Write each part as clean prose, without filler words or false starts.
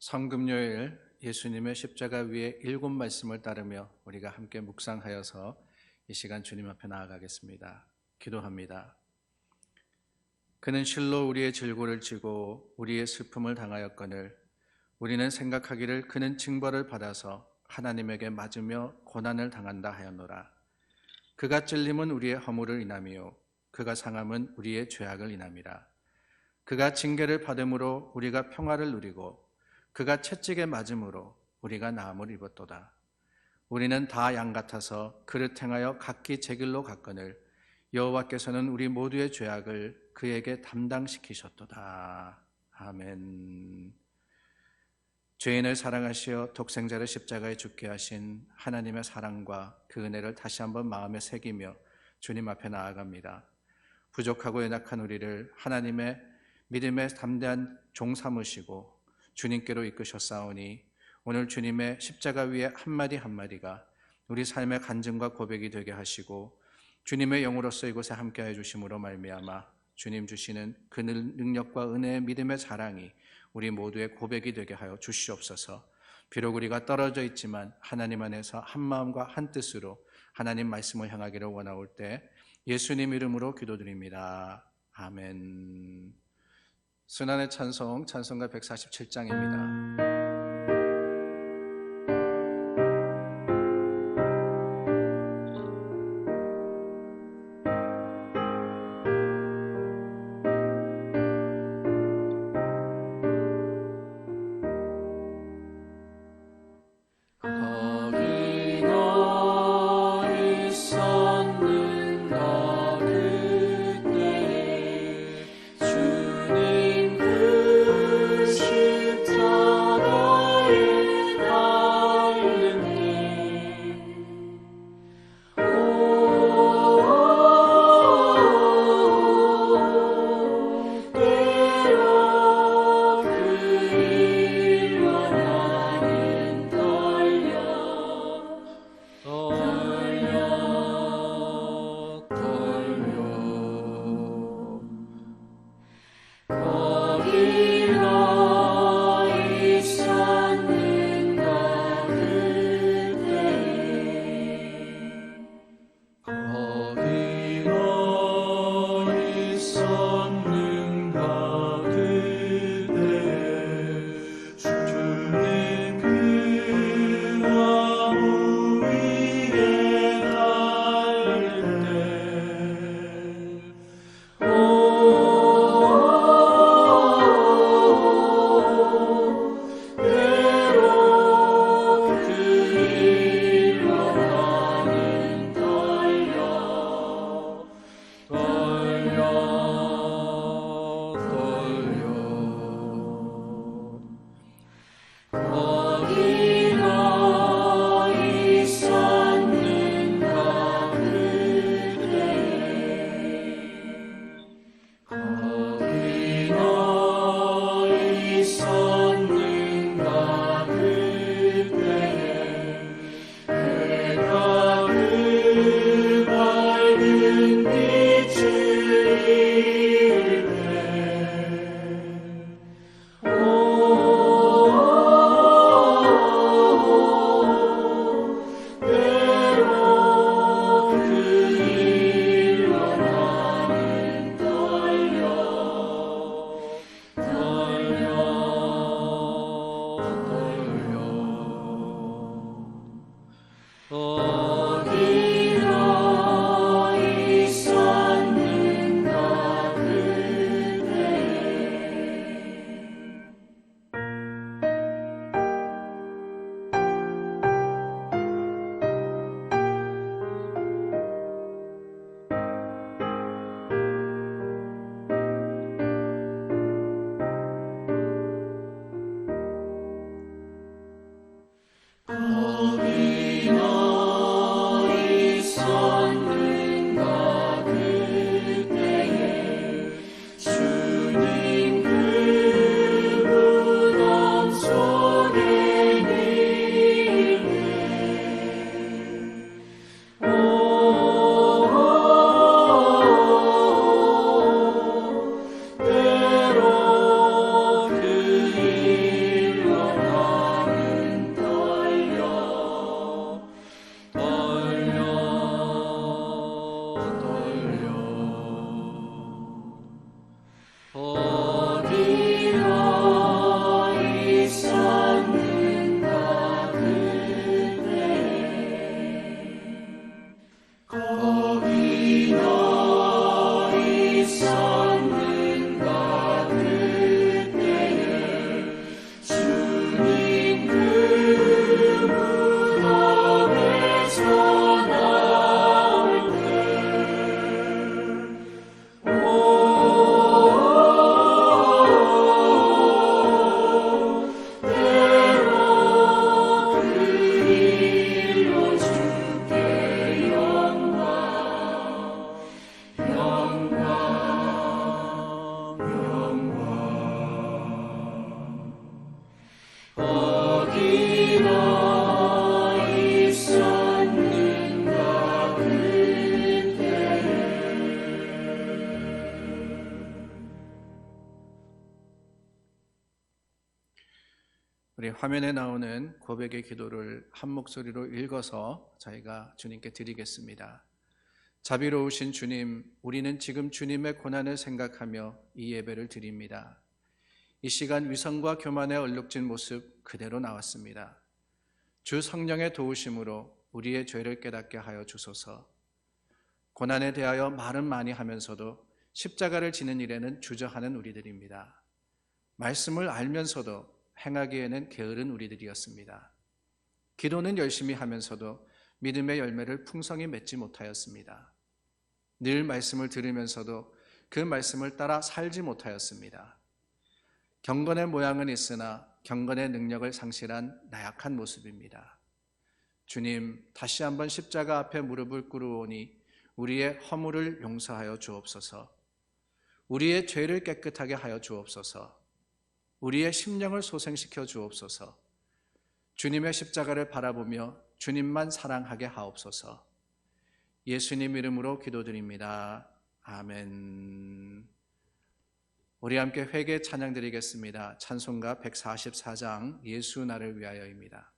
성금요일 예수님의 십자가 위에 7말씀을 따르며 우리가 함께 묵상하여서 이 시간 주님 앞에 나아가겠습니다. 기도합니다. 그는 실로 우리의 질고를 지고 우리의 슬픔을 당하였거늘 우리는 생각하기를 그는 징벌을 받아서 하나님에게 맞으며 고난을 당한다 하였노라. 그가 찔림은 우리의 허물을 인함이요 그가 상함은 우리의 죄악을 인함이라. 그가 징계를 받음으로 우리가 평화를 누리고 그가 채찍에 맞음으로 우리가 나음을 입었도다. 우리는 다 양 같아서 그를 행하여 각기 제 길로 갔거늘 여호와께서는 우리 모두의 죄악을 그에게 담당시키셨도다. 아멘. 죄인을 사랑하시어 독생자를 십자가에 죽게 하신 하나님의 사랑과 그 은혜를 다시 한번 마음에 새기며 주님 앞에 나아갑니다. 부족하고 연약한 우리를 하나님의 믿음에 담대한 종 삼으시고 주님께로 이끄셨사오니 오늘 주님의 십자가 위에 한마디 한마디가 우리 삶의 간증과 고백이 되게 하시고 주님의 영으로서 이곳에 함께해 주심으로 말미암아 주님 주시는 그 능력과 은혜의 믿음의 자랑이 우리 모두의 고백이 되게 하여 주시옵소서. 비록 우리가 떨어져 있지만 하나님 안에서 한 마음과 한 뜻으로 하나님 말씀을 향하기를 원하올 때 예수님 이름으로 기도드립니다. 아멘. 순환의 찬송, 찬송가 147장입니다. 우리 화면에 나오는 고백의 기도를 한 목소리로 읽어서 저희가 주님께 드리겠습니다. 자비로우신 주님, 우리는 지금 주님의 고난을 생각하며 이 예배를 드립니다. 이 시간 위선과 교만에 얼룩진 모습 그대로 나왔습니다. 주 성령의 도우심으로 우리의 죄를 깨닫게 하여 주소서. 고난에 대하여 말은 많이 하면서도 십자가를 지는 일에는 주저하는 우리들입니다. 말씀을 알면서도 행하기에는 게으른 우리들이었습니다. 기도는 열심히 하면서도 믿음의 열매를 풍성히 맺지 못하였습니다. 늘 말씀을 들으면서도 그 말씀을 따라 살지 못하였습니다. 경건의 모양은 있으나 경건의 능력을 상실한 나약한 모습입니다. 주님, 다시 한번 십자가 앞에 무릎을 꿇으오니 우리의 허물을 용서하여 주옵소서. 우리의 죄를 깨끗하게 하여 주옵소서. 우리의 심령을 소생시켜 주옵소서. 주님의 십자가를 바라보며 주님만 사랑하게 하옵소서. 예수님 이름으로 기도드립니다. 아멘. 우리 함께 회개 찬양 드리겠습니다. 찬송가 144장 예수 나를 위하여입니다.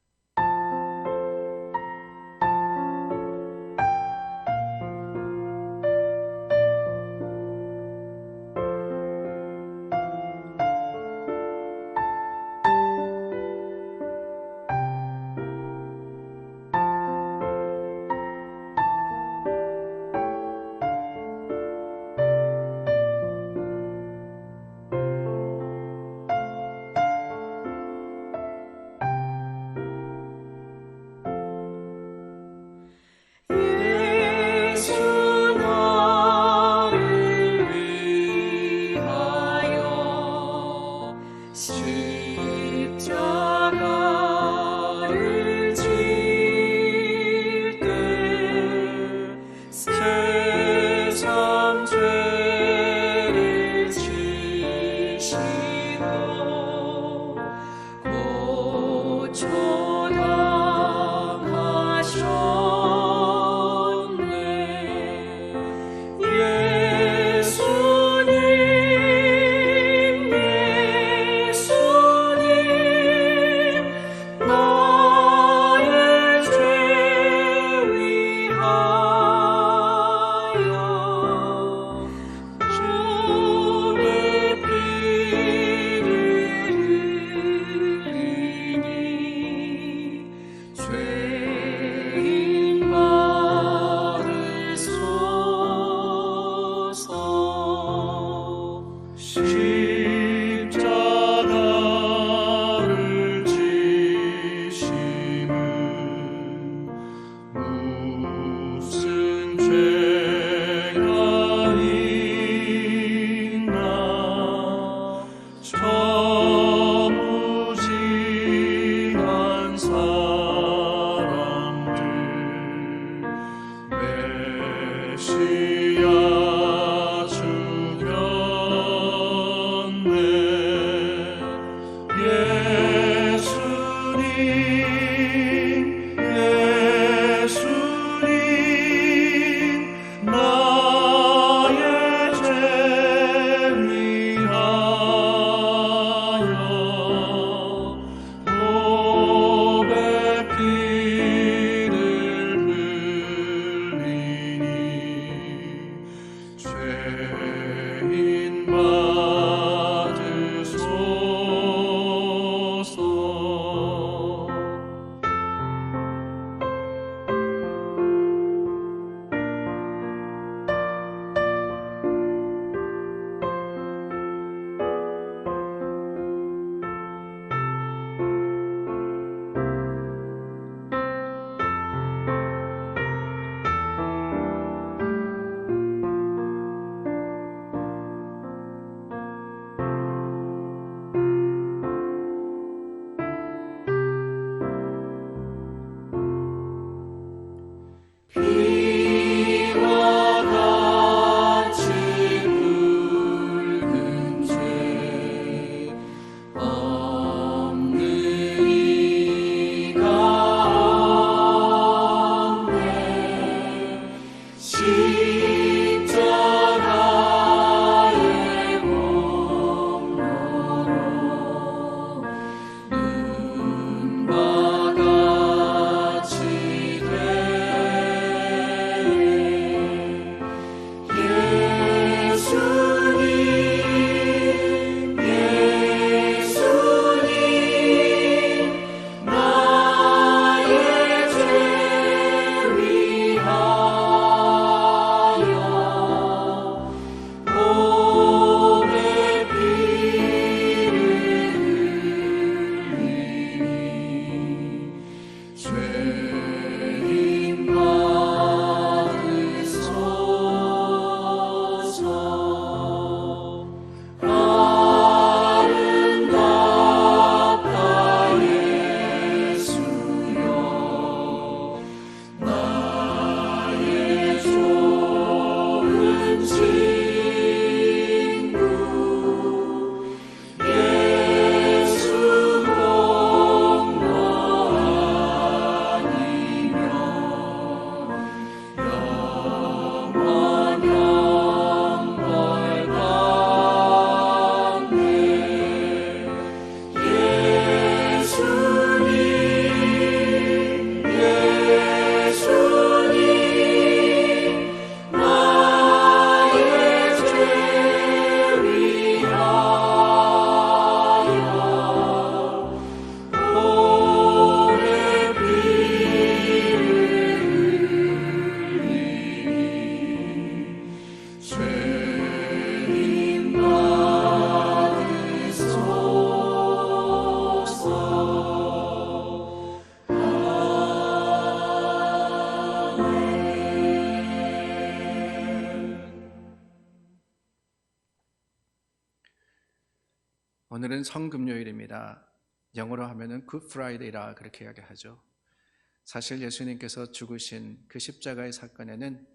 오늘은 성금요일입니다. 영어로 하면은 Good Friday라 그렇게 이야기하죠. 사실 예수님께서 죽으신 그 십자가의 사건에는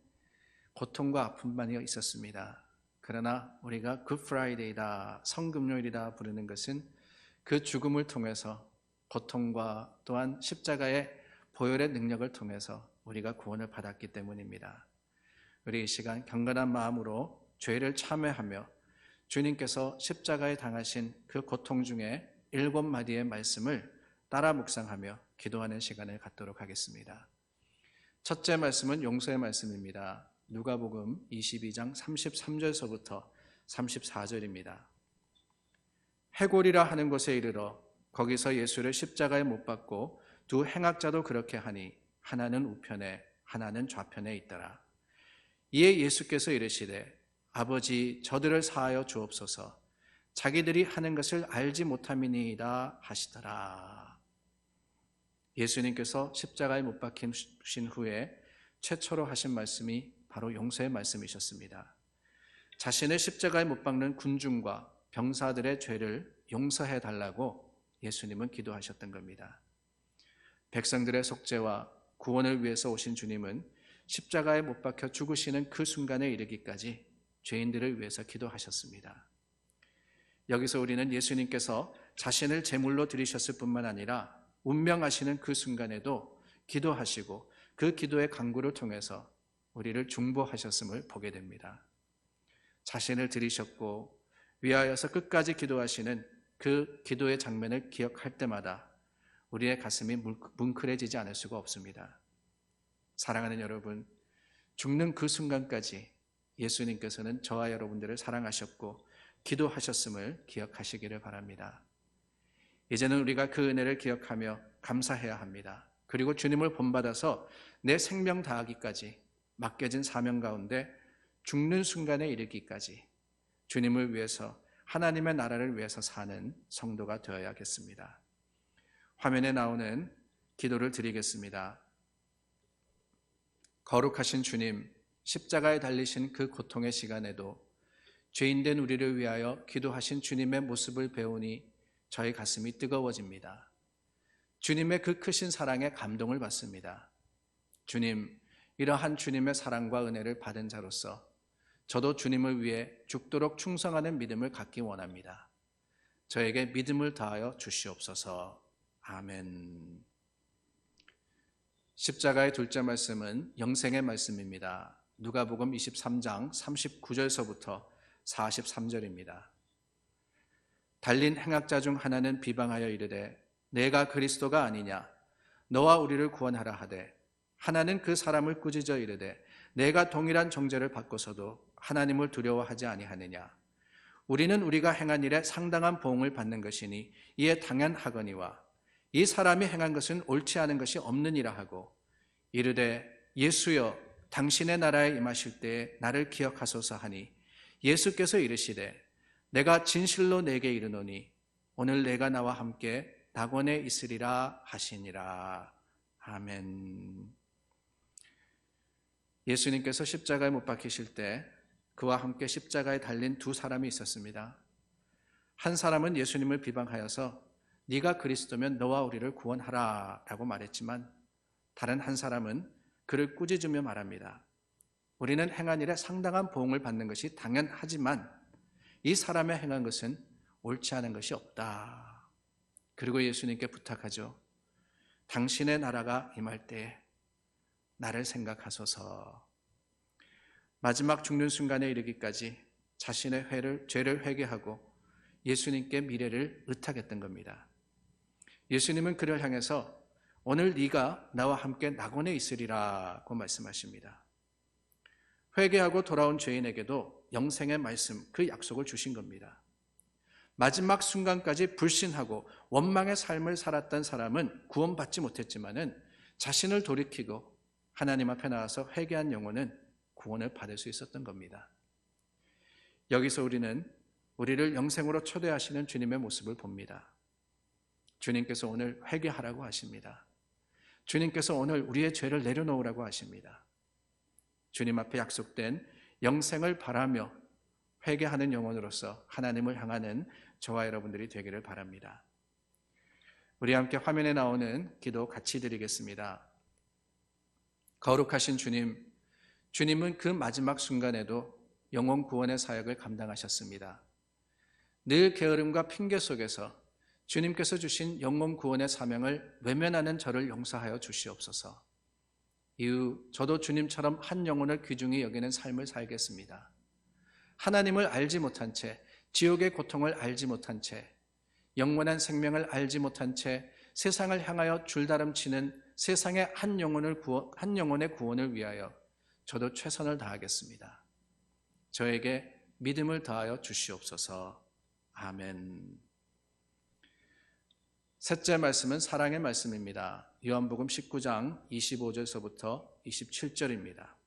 고통과 아픔만이 있었습니다. 그러나 우리가 Good Friday다, 성금요일이다 부르는 것은 그 죽음을 통해서 고통과 또한 십자가의 보혈의 능력을 통해서 우리가 구원을 받았기 때문입니다. 우리 이 시간 경건한 마음으로 죄를 참회하며 주님께서 십자가에 당하신 그 고통 중에 7마디의 말씀을 따라 묵상하며 기도하는 시간을 갖도록 하겠습니다. 첫째 말씀은 용서의 말씀입니다. 누가복음 22장 33절서부터 34절입니다. 해골이라 하는 곳에 이르러 거기서 예수를 십자가에 못 박고 두 행악자도 그렇게 하니 하나는 우편에 하나는 좌편에 있더라. 이에 예수께서 이르시되 아버지 저들을 사하여 주옵소서 자기들이 하는 것을 알지 못함이니이다 하시더라. 예수님께서 십자가에 못 박히신 후에 최초로 하신 말씀이 바로 용서의 말씀이셨습니다. 자신을 십자가에 못 박는 군중과 병사들의 죄를 용서해 달라고 예수님은 기도하셨던 겁니다. 백성들의 속죄와 구원을 위해서 오신 주님은 십자가에 못 박혀 죽으시는 그 순간에 이르기까지 죄인들을 위해서 기도하셨습니다. 여기서 우리는 예수님께서 자신을 제물로 드리셨을 뿐만 아니라 운명하시는 그 순간에도 기도하시고 그 기도의 간구를 통해서 우리를 중보하셨음을 보게 됩니다. 자신을 드리셨고 위하여서 끝까지 기도하시는 그 기도의 장면을 기억할 때마다 우리의 가슴이 뭉클해지지 않을 수가 없습니다. 사랑하는 여러분, 죽는 그 순간까지 예수님께서는 저와 여러분들을 사랑하셨고 기도하셨음을 기억하시기를 바랍니다. 이제는 우리가 그 은혜를 기억하며 감사해야 합니다. 그리고 주님을 본받아서 내 생명 다하기까지 맡겨진 사명 가운데 죽는 순간에 이르기까지 주님을 위해서 하나님의 나라를 위해서 사는 성도가 되어야겠습니다. 화면에 나오는 기도를 드리겠습니다. 거룩하신 주님, 십자가에 달리신 그 고통의 시간에도 죄인된 우리를 위하여 기도하신 주님의 모습을 배우니 저희 가슴이 뜨거워집니다. 주님의 그 크신 사랑에 감동을 받습니다. 주님, 이러한 주님의 사랑과 은혜를 받은 자로서 저도 주님을 위해 죽도록 충성하는 믿음을 갖기 원합니다. 저에게 믿음을 다하여 주시옵소서. 아멘. 십자가의 둘째 말씀은 영생의 말씀입니다. 누가복음 23장 39절서부터 43절입니다. 달린 행악자 중 하나는 비방하여 이르되 내가 그리스도가 아니냐 너와 우리를 구원하라 하되 하나는 그 사람을 꾸짖어 이르되 내가 동일한 정죄를 받고서도 하나님을 두려워하지 아니하느냐 우리는 우리가 행한 일에 상당한 보응을 받는 것이니 이에 당연하거니와 이 사람이 행한 것은 옳지 않은 것이 없느니라 하고 이르되 예수여 당신의 나라에 임하실 때에 나를 기억하소서 하니 예수께서 이르시되 내가 진실로 내게 이르노니 오늘 내가 나와 함께 낙원에 있으리라 하시니라. 아멘. 예수님께서 십자가에 못 박히실 때 그와 함께 십자가에 달린 두 사람이 있었습니다. 한 사람은 예수님을 비방하여서 네가 그리스도면 너와 우리를 구원하라 라고 말했지만 다른 한 사람은 그를 꾸짖으며 말합니다. 우리는 행한 일에 상당한 보응을 받는 것이 당연하지만 이 사람의 행한 것은 옳지 않은 것이 없다. 그리고 예수님께 부탁하죠. 당신의 나라가 임할 때에 나를 생각하소서. 마지막 죽는 순간에 이르기까지 자신의 죄를 회개하고 예수님께 미래를 의탁했던 겁니다. 예수님은 그를 향해서 오늘 네가 나와 함께 낙원에 있으리라고 말씀하십니다. 회개하고 돌아온 죄인에게도 영생의 말씀, 그 약속을 주신 겁니다. 마지막 순간까지 불신하고 원망의 삶을 살았던 사람은 구원받지 못했지만은 자신을 돌이키고 하나님 앞에 나와서 회개한 영혼은 구원을 받을 수 있었던 겁니다. 여기서 우리는 우리를 영생으로 초대하시는 주님의 모습을 봅니다. 주님께서 오늘 회개하라고 하십니다. 주님께서 오늘 우리의 죄를 내려놓으라고 하십니다. 주님 앞에 약속된 영생을 바라며 회개하는 영혼으로서 하나님을 향하는 저와 여러분들이 되기를 바랍니다. 우리 함께 화면에 나오는 기도 같이 드리겠습니다. 거룩하신 주님, 주님은 그 마지막 순간에도 영혼 구원의 사역을 감당하셨습니다. 늘 게으름과 핑계 속에서 주님께서 주신 영혼 구원의 사명을 외면하는 저를 용서하여 주시옵소서. 이후 저도 주님처럼 한 영혼을 귀중히 여기는 삶을 살겠습니다. 하나님을 알지 못한 채, 지옥의 고통을 알지 못한 채, 영원한 생명을 알지 못한 채 세상을 향하여 줄다름치는 세상의 한 영혼의 구원을 위하여 저도 최선을 다하겠습니다. 저에게 믿음을 더하여 주시옵소서. 아멘. 셋째 말씀은 사랑의 말씀입니다. 요한복음 19장 25절서부터 27절입니다.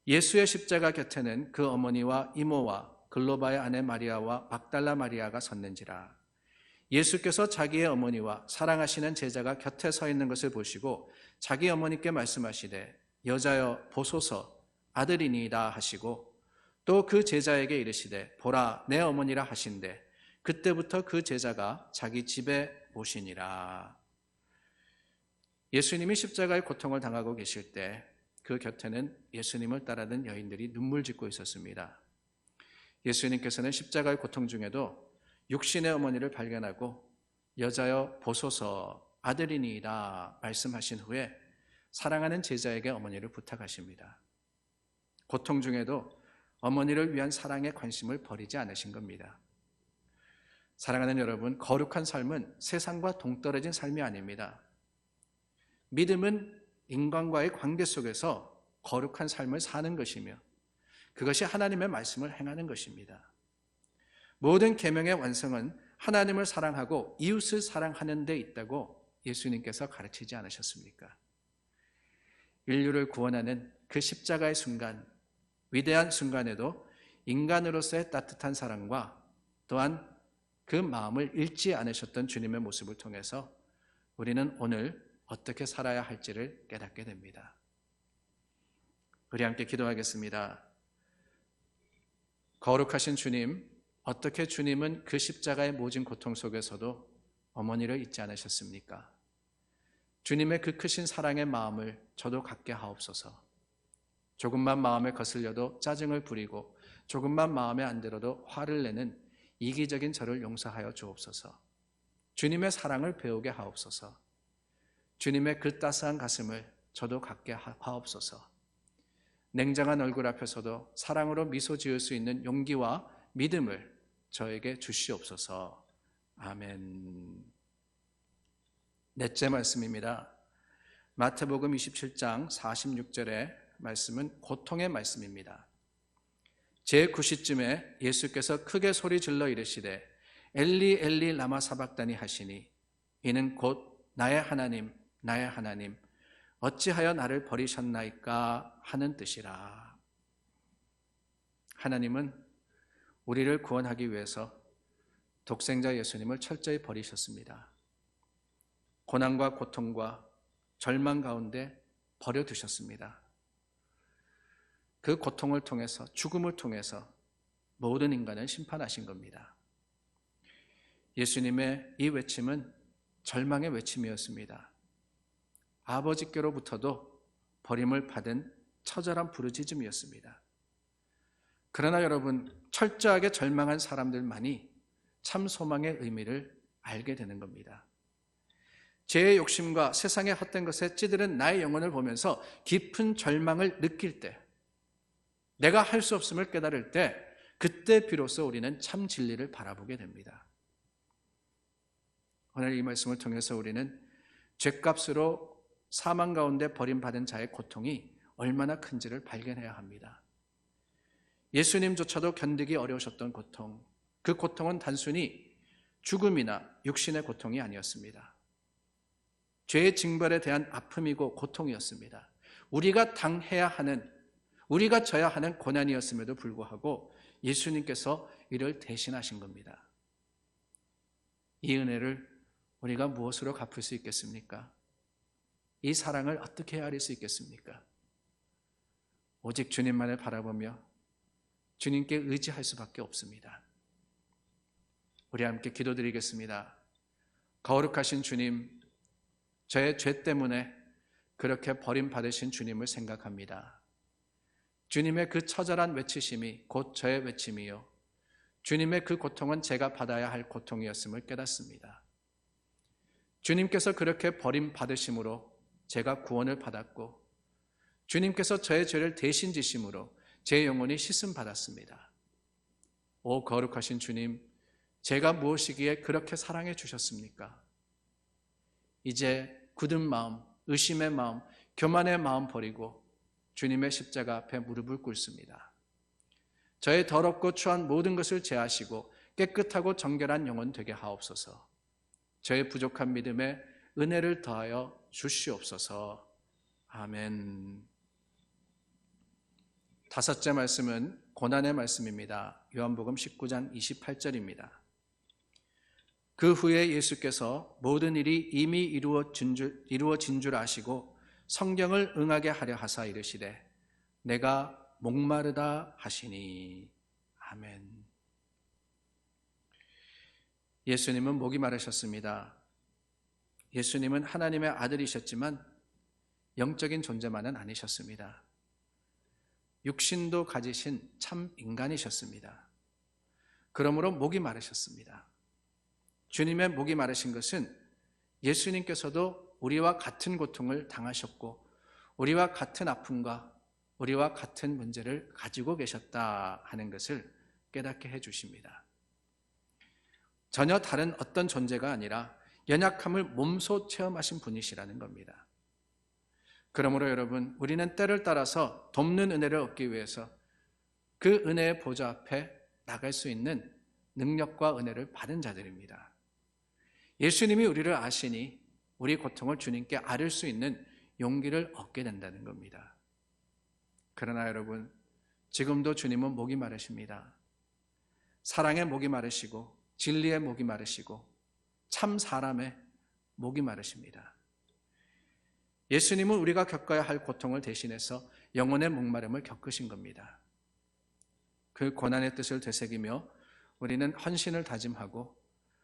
예수의 십자가 곁에는 그 어머니와 이모와 글로바의 아내 마리아와 막달라 마리아가 섰는지라. 예수께서 자기의 어머니와 사랑하시는 제자가 곁에 서 있는 것을 보시고 자기 어머니께 말씀하시되 여자여 보소서 아들이니이다 하시고 또 그 제자에게 이르시되 보라 내 어머니라 하신대 그때부터 그 제자가 자기 집에 오시니라. 예수님이 십자가의 고통을 당하고 계실 때 그 곁에는 예수님을 따르는 여인들이 눈물 짓고 있었습니다. 예수님께서는 십자가의 고통 중에도 육신의 어머니를 발견하고 여자여 보소서 아들이니이다 말씀하신 후에 사랑하는 제자에게 어머니를 부탁하십니다. 고통 중에도 어머니를 위한 사랑의 관심을 버리지 않으신 겁니다. 사랑하는 여러분, 거룩한 삶은 세상과 동떨어진 삶이 아닙니다. 믿음은 인간과의 관계 속에서 거룩한 삶을 사는 것이며 그것이 하나님의 말씀을 행하는 것입니다. 모든 계명의 완성은 하나님을 사랑하고 이웃을 사랑하는 데 있다고 예수님께서 가르치지 않으셨습니까? 인류를 구원하는 그 십자가의 순간, 위대한 순간에도 인간으로서의 따뜻한 사랑과 또한 그 마음을 잃지 않으셨던 주님의 모습을 통해서 우리는 오늘 어떻게 살아야 할지를 깨닫게 됩니다. 우리 함께 기도하겠습니다. 거룩하신 주님, 어떻게 주님은 그 십자가의 모진 고통 속에서도 어머니를 잊지 않으셨습니까? 주님의 그 크신 사랑의 마음을 저도 갖게 하옵소서. 조금만 마음에 거슬려도 짜증을 부리고 조금만 마음에 안 들어도 화를 내는 이기적인 저를 용서하여 주옵소서. 주님의 사랑을 배우게 하옵소서. 주님의 그 따스한 가슴을 저도 갖게 하옵소서. 냉정한 얼굴 앞에서도 사랑으로 미소 지을 수 있는 용기와 믿음을 저에게 주시옵소서. 아멘. 넷째 말씀입니다. 마태복음 27장 46절의 말씀은 고통의 말씀입니다. 제9시쯤에 예수께서 크게 소리 질러 이르시되 엘리 엘리 라마 사박다니 하시니 이는 곧 나의 하나님 나의 하나님 어찌하여 나를 버리셨나이까 하는 뜻이라. 하나님은 우리를 구원하기 위해서 독생자 예수님을 철저히 버리셨습니다. 고난과 고통과 절망 가운데 버려두셨습니다. 그 고통을 통해서 죽음을 통해서 모든 인간을 심판하신 겁니다. 예수님의 이 외침은 절망의 외침이었습니다. 아버지께로부터도 버림을 받은 처절한 부르짖음이었습니다. 그러나 여러분, 철저하게 절망한 사람들만이 참 소망의 의미를 알게 되는 겁니다. 죄의 욕심과 세상의 헛된 것에 찌들은 나의 영혼을 보면서 깊은 절망을 느낄 때, 내가 할 수 없음을 깨달을 때, 그때 비로소 우리는 참 진리를 바라보게 됩니다. 오늘 이 말씀을 통해서 우리는 죗값으로 사망 가운데 버림받은 자의 고통이 얼마나 큰지를 발견해야 합니다. 예수님조차도 견디기 어려우셨던 고통, 그 고통은 단순히 죽음이나 육신의 고통이 아니었습니다. 죄의 징벌에 대한 아픔이고 고통이었습니다. 우리가 당해야 하는, 우리가 져야 하는 고난이었음에도 불구하고 예수님께서 이를 대신하신 겁니다. 이 은혜를 우리가 무엇으로 갚을 수 있겠습니까? 이 사랑을 어떻게 헤아릴 수 있겠습니까? 오직 주님만을 바라보며 주님께 의지할 수밖에 없습니다. 우리 함께 기도드리겠습니다. 거룩하신 주님, 저의 죄 때문에 그렇게 버림받으신 주님을 생각합니다. 주님의 그 처절한 외치심이 곧 저의 외침이요, 주님의 그 고통은 제가 받아야 할 고통이었음을 깨닫습니다. 주님께서 그렇게 버림받으심으로 제가 구원을 받았고, 주님께서 저의 죄를 대신 지심으로 제 영혼이 씻음받았습니다. 오 거룩하신 주님, 제가 무엇이기에 그렇게 사랑해 주셨습니까? 이제 굳은 마음, 의심의 마음, 교만의 마음 버리고 주님의 십자가 앞에 무릎을 꿇습니다. 저의 더럽고 추한 모든 것을 제하시고 깨끗하고 정결한 영혼 되게 하옵소서. 저의 부족한 믿음에 은혜를 더하여 주시옵소서. 아멘. 다섯째 말씀은 고난의 말씀입니다. 요한복음 19장 28절입니다. 그 후에 예수께서 모든 일이 이미 이루어진 줄 아시고 성경을 응하게 하려 하사 이르시되 내가 목마르다 하시니. 아멘. 예수님은 목이 마르셨습니다. 예수님은 하나님의 아들이셨지만 영적인 존재만은 아니셨습니다. 육신도 가지신 참 인간이셨습니다. 그러므로 목이 마르셨습니다. 주님의 목이 마르신 것은 예수님께서도 우리와 같은 고통을 당하셨고 우리와 같은 아픔과 우리와 같은 문제를 가지고 계셨다 하는 것을 깨닫게 해주십니다. 전혀 다른 어떤 존재가 아니라 연약함을 몸소 체험하신 분이시라는 겁니다. 그러므로 여러분, 우리는 때를 따라서 돕는 은혜를 얻기 위해서 그 은혜의 보좌 앞에 나갈 수 있는 능력과 은혜를 받은 자들입니다. 예수님이 우리를 아시니 우리 고통을 주님께 아뢰 수 있는 용기를 얻게 된다는 겁니다. 그러나 여러분, 지금도 주님은 목이 마르십니다. 사랑의 목이 마르시고 진리의 목이 마르시고 참 사람의 목이 마르십니다. 예수님은 우리가 겪어야 할 고통을 대신해서 영혼의 목마름을 겪으신 겁니다. 그 고난의 뜻을 되새기며 우리는 헌신을 다짐하고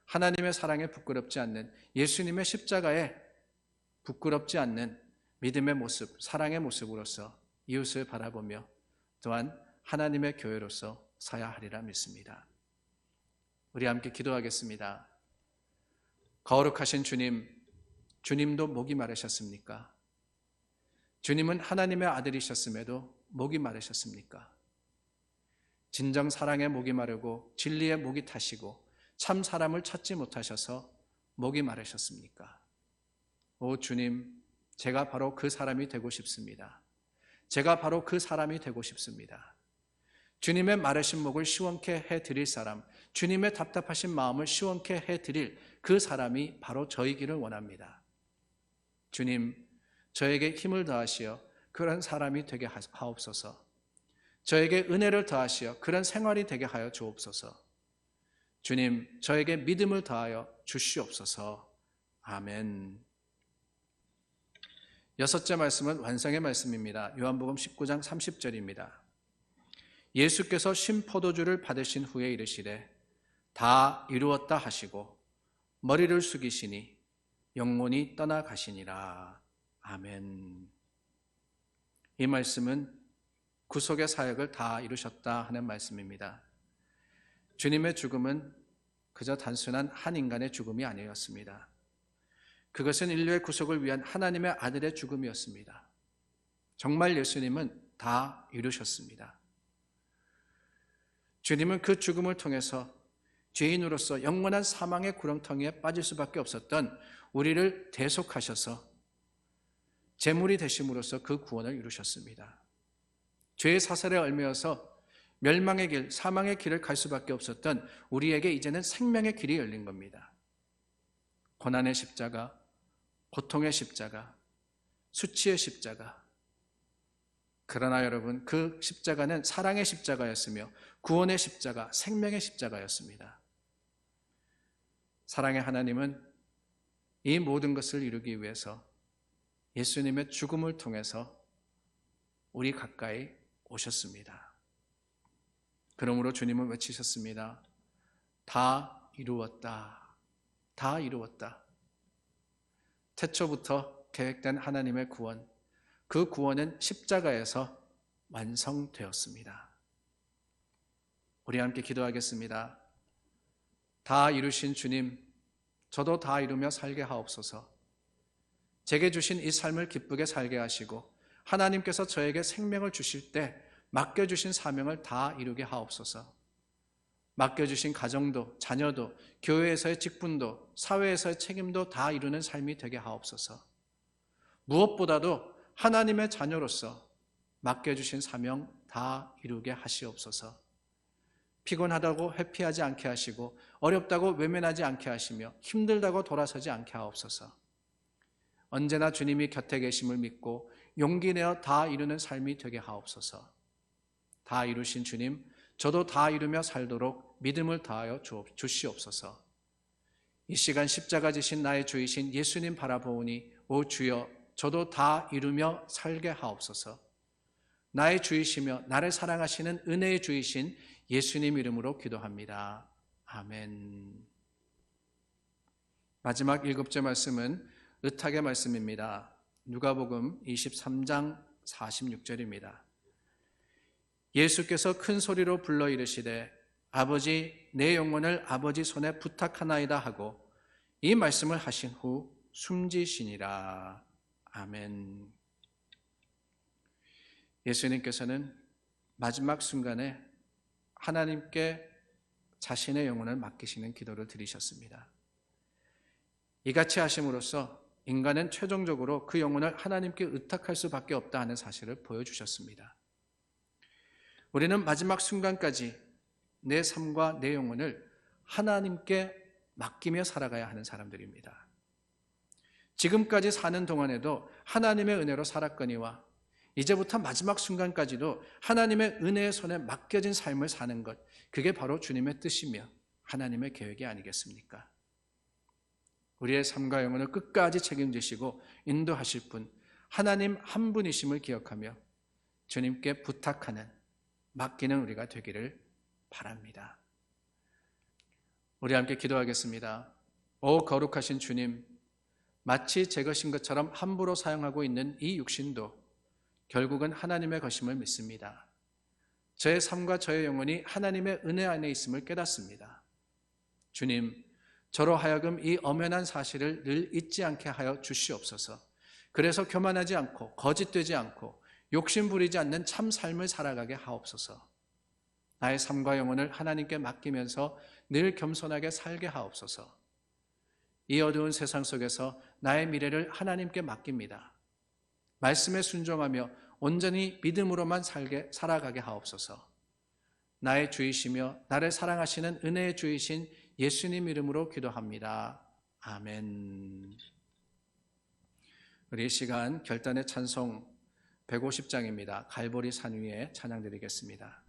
하나님의 사랑에 부끄럽지 않는, 예수님의 십자가에 부끄럽지 않는 믿음의 모습, 사랑의 모습으로서 이웃을 바라보며 또한 하나님의 교회로서 서야 하리라 믿습니다. 우리 함께 기도하겠습니다. 거룩하신 주님, 주님도 목이 마르셨습니까? 주님은 하나님의 아들이셨음에도 목이 마르셨습니까? 진정 사랑의 목이 마르고 진리의 목이 타시고 참 사람을 찾지 못하셔서 목이 마르셨습니까? 오 주님, 제가 바로 그 사람이 되고 싶습니다. 제가 바로 그 사람이 되고 싶습니다. 주님의 마르신 목을 시원케 해드릴 사람, 주님의 답답하신 마음을 시원케 해드릴 그 사람이 바로 저이기를 원합니다. 주님, 저에게 힘을 더하시어 그런 사람이 되게 하옵소서. 저에게 은혜를 더하시어 그런 생활이 되게 하여 주옵소서. 주님, 저에게 믿음을 더하여 주시옵소서. 아멘. 여섯째 말씀은 완성의 말씀입니다. 요한복음 19장 30절입니다. 예수께서 신포도주를 받으신 후에 이르시되 다 이루었다 하시고 머리를 숙이시니 영혼이 떠나가시니라. 아멘. 이 말씀은 구속의 사역을 다 이루셨다 하는 말씀입니다. 주님의 죽음은 그저 단순한 한 인간의 죽음이 아니었습니다. 그것은 인류의 구속을 위한 하나님의 아들의 죽음이었습니다. 정말 예수님은 다 이루셨습니다. 주님은 그 죽음을 통해서 죄인으로서 영원한 사망의 구렁텅이에 빠질 수밖에 없었던 우리를 대속하셔서 제물이 되심으로써 그 구원을 이루셨습니다. 죄의 사슬에 얽매여서 멸망의 길, 사망의 길을 갈 수밖에 없었던 우리에게 이제는 생명의 길이 열린 겁니다. 고난의 십자가, 고통의 십자가, 수치의 십자가. 그러나 여러분, 그 십자가는 사랑의 십자가였으며 구원의 십자가, 생명의 십자가였습니다. 사랑의 하나님은 이 모든 것을 이루기 위해서 예수님의 죽음을 통해서 우리 가까이 오셨습니다. 그러므로 주님은 외치셨습니다. 다 이루었다. 다 이루었다. 태초부터 계획된 하나님의 구원, 그 구원은 십자가에서 완성되었습니다. 우리 함께 기도하겠습니다. 다 이루신 주님, 저도 다 이루며 살게 하옵소서. 제게 주신 이 삶을 기쁘게 살게 하시고 하나님께서 저에게 생명을 주실 때 맡겨주신 사명을 다 이루게 하옵소서. 맡겨주신 가정도, 자녀도, 교회에서의 직분도, 사회에서의 책임도 다 이루는 삶이 되게 하옵소서. 무엇보다도 하나님의 자녀로서 맡겨주신 사명 다 이루게 하시옵소서. 피곤하다고 회피하지 않게 하시고 어렵다고 외면하지 않게 하시며 힘들다고 돌아서지 않게 하옵소서. 언제나 주님이 곁에 계심을 믿고 용기 내어 다 이루는 삶이 되게 하옵소서. 다 이루신 주님, 저도 다 이루며 살도록 믿음을 다하여 주시옵소서. 이 시간 십자가 지신 나의 주이신 예수님 바라보오니 오 주여, 저도 다 이루며 살게 하옵소서. 나의 주이시며 나를 사랑하시는 은혜의 주이신 예수님 이름으로 기도합니다. 아멘. 마지막 7째 말씀은 의탁의 말씀입니다. 누가복음 23장 46절입니다. 예수께서 큰 소리로 불러 이르시되 아버지, 내 영혼을 아버지 손에 부탁하나이다 하고 이 말씀을 하신 후 숨지시니라. 아멘. 예수님께서는 마지막 순간에 하나님께 자신의 영혼을 맡기시는 기도를 드리셨습니다. 이같이 하심으로써 인간은 최종적으로 그 영혼을 하나님께 의탁할 수밖에 없다 하는 사실을 보여주셨습니다. 우리는 마지막 순간까지 내 삶과 내 영혼을 하나님께 맡기며 살아가야 하는 사람들입니다. 지금까지 사는 동안에도 하나님의 은혜로 살았거니와 이제부터 마지막 순간까지도 하나님의 은혜의 손에 맡겨진 삶을 사는 것, 그게 바로 주님의 뜻이며 하나님의 계획이 아니겠습니까? 우리의 삶과 영혼을 끝까지 책임지시고 인도하실 분, 하나님 한 분이심을 기억하며 주님께 부탁하는, 맡기는 우리가 되기를 바랍니다. 우리 함께 기도하겠습니다. 오 거룩하신 주님, 마치 제 것인 것처럼 함부로 사용하고 있는 이 육신도 결국은 하나님의 것임을 믿습니다. 저의 삶과 저의 영혼이 하나님의 은혜 안에 있음을 깨닫습니다. 주님, 저로 하여금 이 엄연한 사실을 늘 잊지 않게 하여 주시옵소서. 그래서 교만하지 않고 거짓되지 않고 욕심 부리지 않는 참 삶을 살아가게 하옵소서. 나의 삶과 영혼을 하나님께 맡기면서 늘 겸손하게 살게 하옵소서. 이 어두운 세상 속에서 나의 미래를 하나님께 맡깁니다. 말씀에 순종하며 온전히 믿음으로만 살아가게 하옵소서. 나의 주이시며 나를 사랑하시는 은혜의 주이신 예수님 이름으로 기도합니다. 아멘. 우리 이 시간 결단의 찬송 150장입니다. 갈보리 산 위에 찬양 드리겠습니다.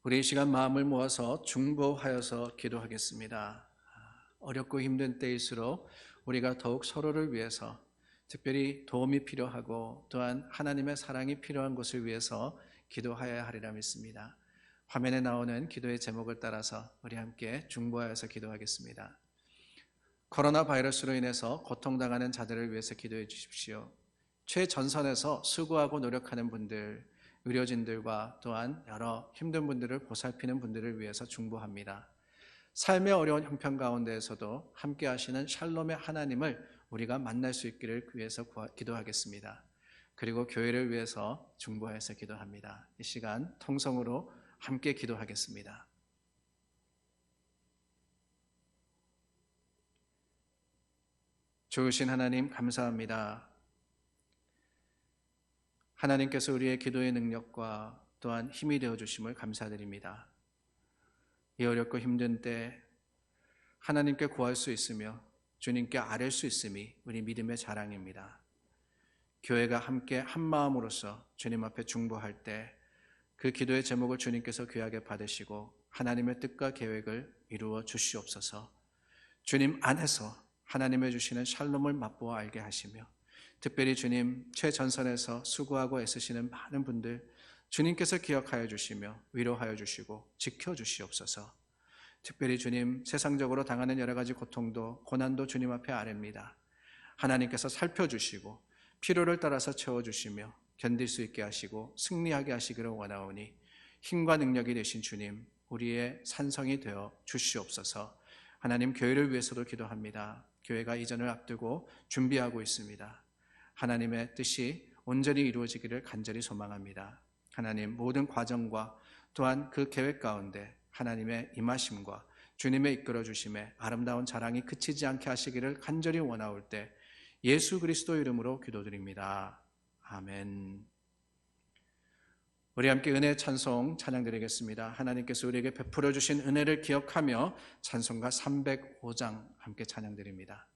우리 이 시간 마음을 모아서 중보하여서 기도하겠습니다. 어렵고 힘든 때일수록 우리가 더욱 서로를 위해서, 특별히 도움이 필요하고 또한 하나님의 사랑이 필요한 것을 위해서 기도하여야 하리라 믿습니다. 화면에 나오는 기도의 제목을 따라서 우리 함께 중보하여서 기도하겠습니다. 코로나 바이러스로 인해서 고통당하는 자들을 위해서 기도해 주십시오. 최전선에서 수고하고 노력하는 분들, 의료진들과 또한 여러 힘든 분들을 보살피는 분들을 위해서 중보합니다. 삶의 어려운 형편 가운데에서도 함께 하시는 샬롬의 하나님을 우리가 만날 수 있기를 위해서 기도하겠습니다. 그리고 교회를 위해서 중보해서 기도합니다. 이 시간 통성으로 함께 기도하겠습니다. 좋으신 하나님 감사합니다. 하나님께서 우리의 기도의 능력과 또한 힘이 되어주심을 감사드립니다. 이 어렵고 힘든 때 하나님께 구할 수 있으며 주님께 아뢰 수 있음이 우리 믿음의 자랑입니다. 교회가 함께 한 마음으로서 주님 앞에 중보할 때 그 기도의 제목을 주님께서 귀하게 받으시고 하나님의 뜻과 계획을 이루어 주시옵소서. 주님 안에서 하나님의 주시는 샬롬을 맛보아 알게 하시며 특별히 주님 최전선에서 수고하고 애쓰시는 많은 분들 주님께서 기억하여 주시며 위로하여 주시고 지켜주시옵소서. 특별히 주님 세상적으로 당하는 여러 가지 고통도 고난도 주님 앞에 아뢰입니다. 하나님께서 살펴주시고 필요를 따라서 채워주시며 견딜 수 있게 하시고 승리하게 하시기를 원하오니 힘과 능력이 되신 주님 우리의 산성이 되어 주시옵소서. 하나님 교회를 위해서도 기도합니다. 교회가 이전을 앞두고 준비하고 있습니다. 하나님의 뜻이 온전히 이루어지기를 간절히 소망합니다. 하나님 모든 과정과 또한 그 계획 가운데 하나님의 임하심과 주님의 이끌어 주심에 아름다운 자랑이 그치지 않게 하시기를 간절히 원하올 때 예수 그리스도 이름으로 기도드립니다. 아멘. 우리 함께 은혜 찬송 찬양드리겠습니다. 하나님께서 우리에게 베풀어 주신 은혜를 기억하며 찬송가 305장 함께 찬양드립니다.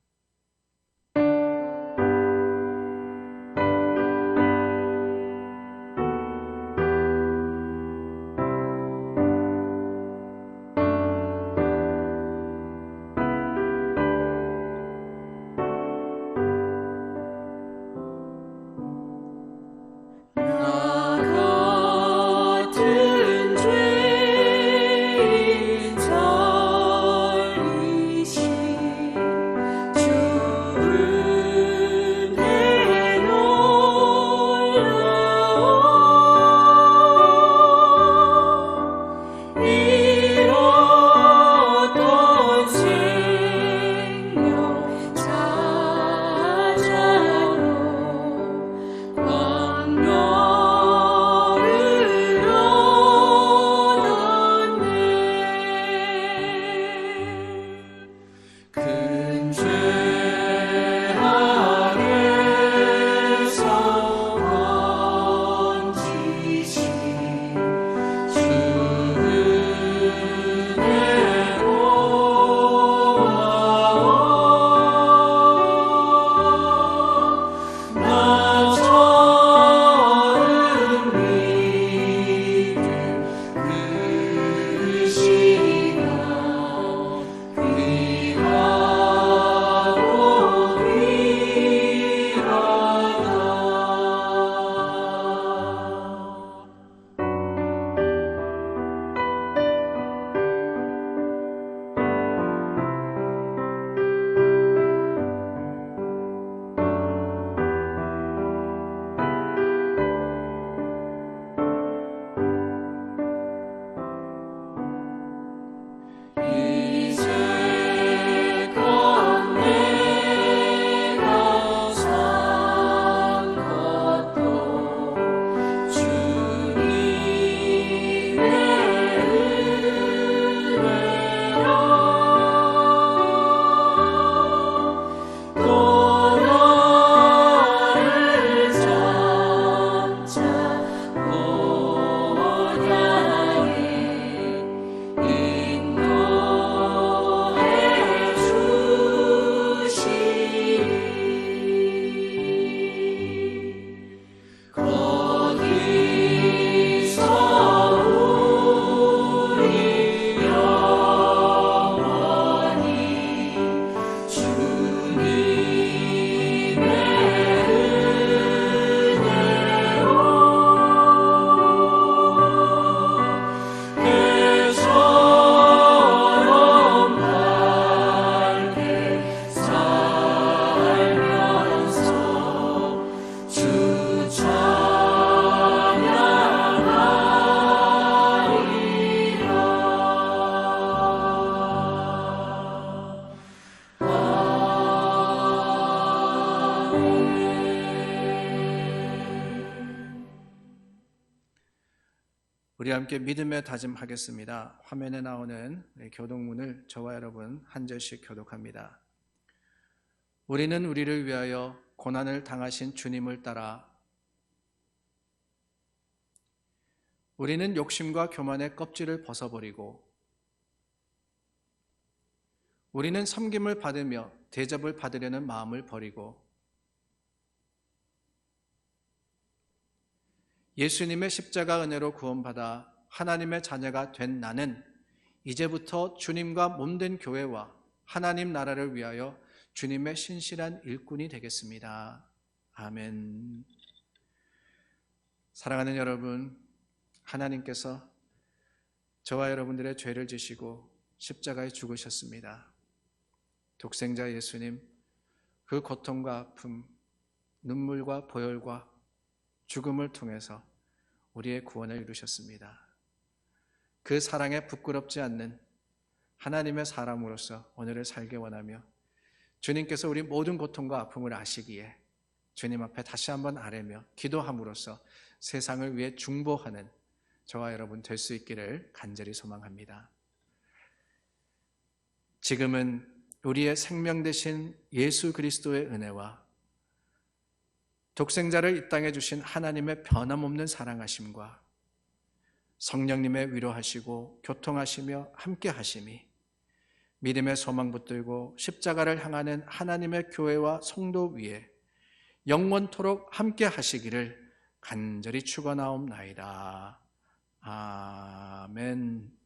우리 함께 믿음에 다짐하겠습니다. 화면에 나오는 교독문을 저와 여러분 한 절씩 교독합니다. 우리는 우리를 위하여 고난을 당하신 주님을 따라 우리는 욕심과 교만의 껍질을 벗어버리고 우리는 섬김을 받으며 대접을 받으려는 마음을 버리고 예수님의 십자가 은혜로 구원받아 하나님의 자녀가 된 나는 이제부터 주님과 몸된 교회와 하나님 나라를 위하여 주님의 신실한 일꾼이 되겠습니다. 아멘. 사랑하는 여러분, 하나님께서 저와 여러분들의 죄를 지시고 십자가에 죽으셨습니다. 독생자 예수님, 그 고통과 아픔, 눈물과 보혈과 죽음을 통해서 우리의 구원을 이루셨습니다. 그 사랑에 부끄럽지 않는 하나님의 사람으로서 오늘을 살기 원하며 주님께서 우리 모든 고통과 아픔을 아시기에 주님 앞에 다시 한번 아뢰며 기도함으로써 세상을 위해 중보하는 저와 여러분 될 수 있기를 간절히 소망합니다. 지금은 우리의 생명 되신 예수 그리스도의 은혜와 독생자를 이 땅에 주신 하나님의 변함없는 사랑하심과 성령님의 위로하시고 교통하시며 함께 하심이 믿음의 소망 붙들고 십자가를 향하는 하나님의 교회와 성도 위에 영원토록 함께 하시기를 간절히 축원하옵나이다. 아멘.